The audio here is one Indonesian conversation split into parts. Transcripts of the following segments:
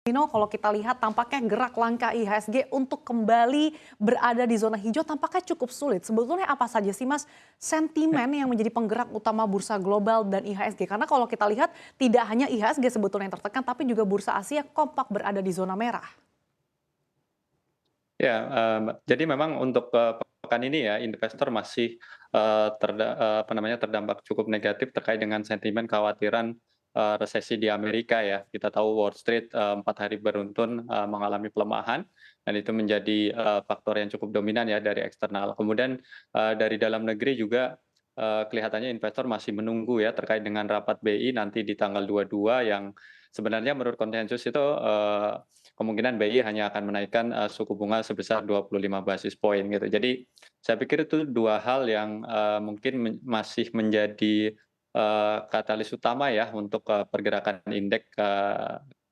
Kalau kita lihat tampaknya gerak langkah IHSG untuk kembali berada di zona hijau tampaknya cukup sulit. Sebetulnya apa saja sih Mas sentimen yang menjadi penggerak utama bursa global dan IHSG? Karena kalau kita lihat tidak hanya IHSG sebetulnya yang tertekan tapi juga bursa Asia kompak berada di zona merah. Ya, jadi memang untuk, pekan ini ya investor masih, terdampak cukup negatif terkait dengan sentimen kekhawatiran, resesi di Amerika ya. Kita tahu Wall Street, 4 hari beruntun, mengalami pelemahan dan itu menjadi, faktor yang cukup dominan ya dari eksternal. Kemudian, dari dalam negeri juga, kelihatannya investor masih menunggu ya terkait dengan rapat BI nanti di tanggal 22 yang sebenarnya menurut konsensus itu, kemungkinan BI hanya akan menaikkan, suku bunga sebesar 25 basis point gitu. Jadi saya pikir itu dua hal yang, mungkin masih menjadi, katalis utama ya untuk, pergerakan indeks,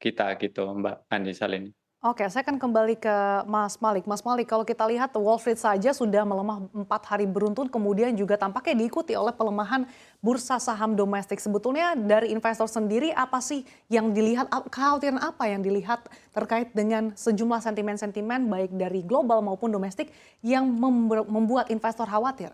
kita gitu Mbak Anissa ini. Oke, saya akan kembali ke Mas Malik. Mas Malik, kalau kita lihat Wall Street saja sudah melemah 4 hari beruntun, kemudian juga tampaknya diikuti oleh pelemahan bursa saham domestik. Sebetulnya dari investor sendiri apa sih yang dilihat, kekhawatiran apa yang dilihat terkait dengan sejumlah sentimen-sentimen baik dari global maupun domestik yang membuat investor khawatir?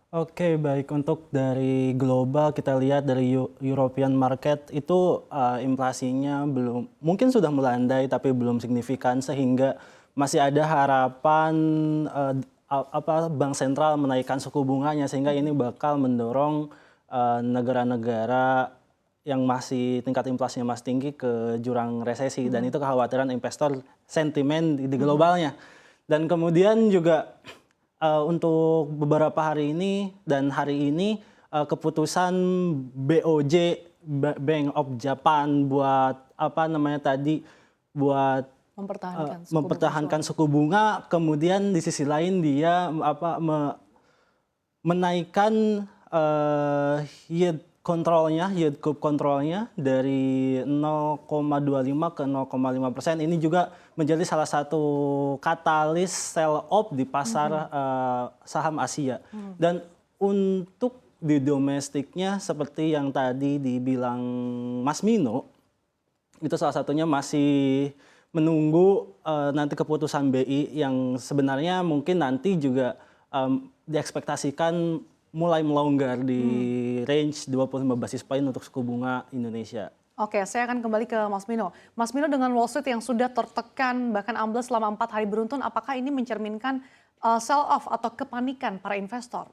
Oke, baik. Untuk dari global kita lihat dari European market itu inflasinya belum mungkin sudah melandai tapi belum signifikan sehingga masih ada harapan bank sentral menaikkan suku bunganya sehingga ini bakal mendorong negara-negara yang masih tingkat inflasinya masih tinggi ke jurang resesi dan itu kekhawatiran investor sentimen di globalnya. Dan kemudian juga untuk beberapa hari ini dan hari ini keputusan BOJ Bank of Japan buat buat mempertahankan suku bunga, kemudian di sisi lain dia menaikkan yield curve kontrolnya dari 0,25 ke 0,5%. Ini juga menjadi salah satu katalis sell off di pasar saham Asia. Dan untuk di domestiknya seperti yang tadi dibilang Mas Mino, itu salah satunya masih menunggu nanti keputusan BI yang sebenarnya mungkin nanti juga diekspektasikan mulai melonggar di range 25 basis point untuk suku bunga Indonesia. Oke, saya akan kembali ke Mas Mino. Mas Mino, dengan Wall Street yang sudah tertekan bahkan ambles selama 4 hari beruntun, apakah ini mencerminkan sell off atau kepanikan para investor?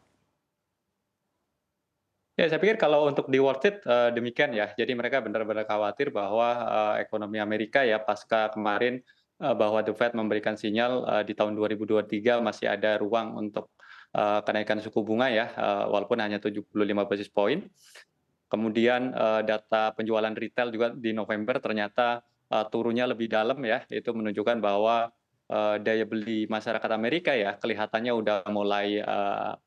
Ya, saya pikir kalau untuk di Wall Street, demikian ya. Jadi mereka benar-benar khawatir bahwa, ekonomi Amerika ya pasca kemarin, bahwa The Fed memberikan sinyal, di tahun 2023 masih ada ruang untuk, kenaikan suku bunga ya, walaupun hanya 75 basis point. Kemudian, data penjualan retail juga di November ternyata, turunnya lebih dalam ya, itu menunjukkan bahwa, daya beli masyarakat Amerika ya kelihatannya udah mulai,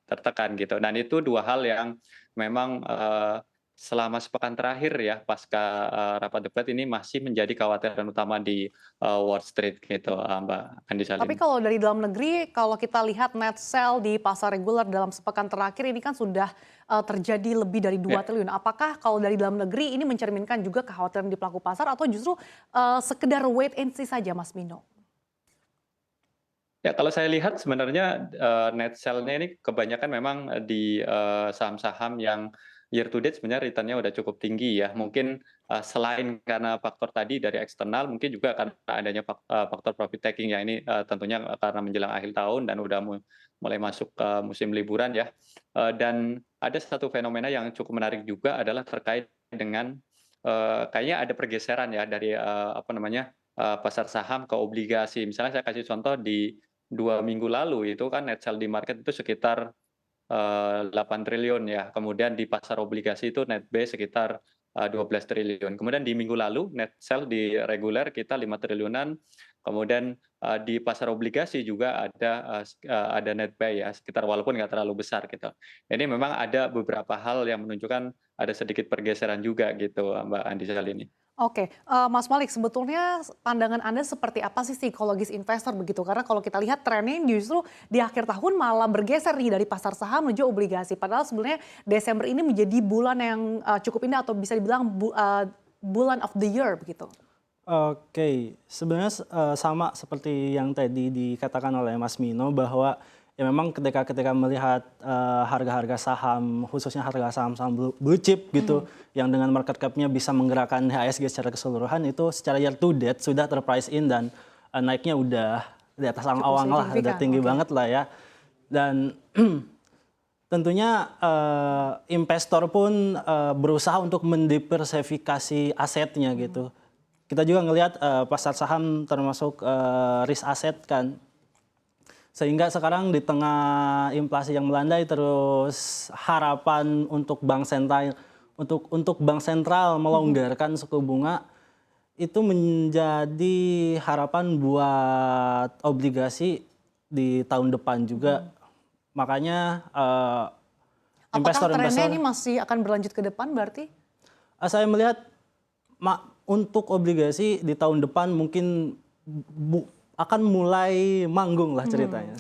tertekan gitu. Dan itu dua hal yang memang, selama sepekan terakhir ya pasca, rapat The Fed ini masih menjadi kekhawatiran utama di, Wall Street gitu, Mbak Andi Tapi Salim. kalau dari dalam negeri, kalau kita lihat net sell di pasar reguler dalam sepekan terakhir ini kan sudah terjadi lebih dari 2 Ya. triliun. Apakah kalau dari dalam negeri ini mencerminkan juga kekhawatiran di pelaku pasar atau justru sekedar wait and see saja Mas Mino? Ya, kalau saya lihat sebenarnya, net sell-nya ini kebanyakan memang, di, saham-saham yang year to date sebenarnya return-nya udah cukup tinggi ya. Mungkin, selain karena faktor tadi dari eksternal, mungkin juga karena adanya faktor profit taking ya. Ini, tentunya karena menjelang akhir tahun dan udah mulai masuk ke musim liburan ya. Dan ada satu fenomena yang cukup menarik juga adalah terkait dengan, kayaknya ada pergeseran ya dari, pasar saham ke obligasi. Misalnya saya kasih contoh di 2 minggu lalu itu kan net sell di market itu sekitar, 8 triliun ya, kemudian di pasar obligasi itu net buy sekitar, 12 triliun. Kemudian di minggu lalu net sell di reguler kita 5 triliunan, kemudian, di pasar obligasi juga ada net buy ya sekitar walaupun nggak terlalu besar gitu. Ini memang ada beberapa hal yang menunjukkan ada sedikit pergeseran juga gitu, Mbak Andisa kali ini. Oke, Mas Malik, sebetulnya pandangan Anda seperti apa sih psikologis investor begitu? Karena kalau kita lihat trennya justru di akhir tahun malah bergeser nih dari pasar saham menuju obligasi. Padahal sebenarnya Desember ini menjadi bulan yang cukup indah atau bisa dibilang bulan of the year begitu. Oke, sebenarnya sama seperti yang tadi dikatakan oleh Mas Mino bahwa ya memang ketika melihat harga-harga saham, khususnya harga saham-saham blue chip gitu, yang dengan market cap-nya bisa menggerakkan IHSG secara keseluruhan itu secara year to date sudah terprice in dan naiknya udah di atas awang-awang lah, udah signifikan, tinggi oke. banget lah ya. Dan tentunya investor pun berusaha untuk mendiversifikasi asetnya gitu. Kita juga ngelihat pasar saham termasuk risk asset kan. Sehingga sekarang di tengah inflasi yang melandai terus harapan untuk bank sentral melonggarkan suku bunga itu menjadi harapan buat obligasi di tahun depan juga. Makanya Apakah trennya investor-investor ini masih akan berlanjut ke depan berarti? saya melihat untuk obligasi di tahun depan mungkin akan mulai manggung lah ceritanya.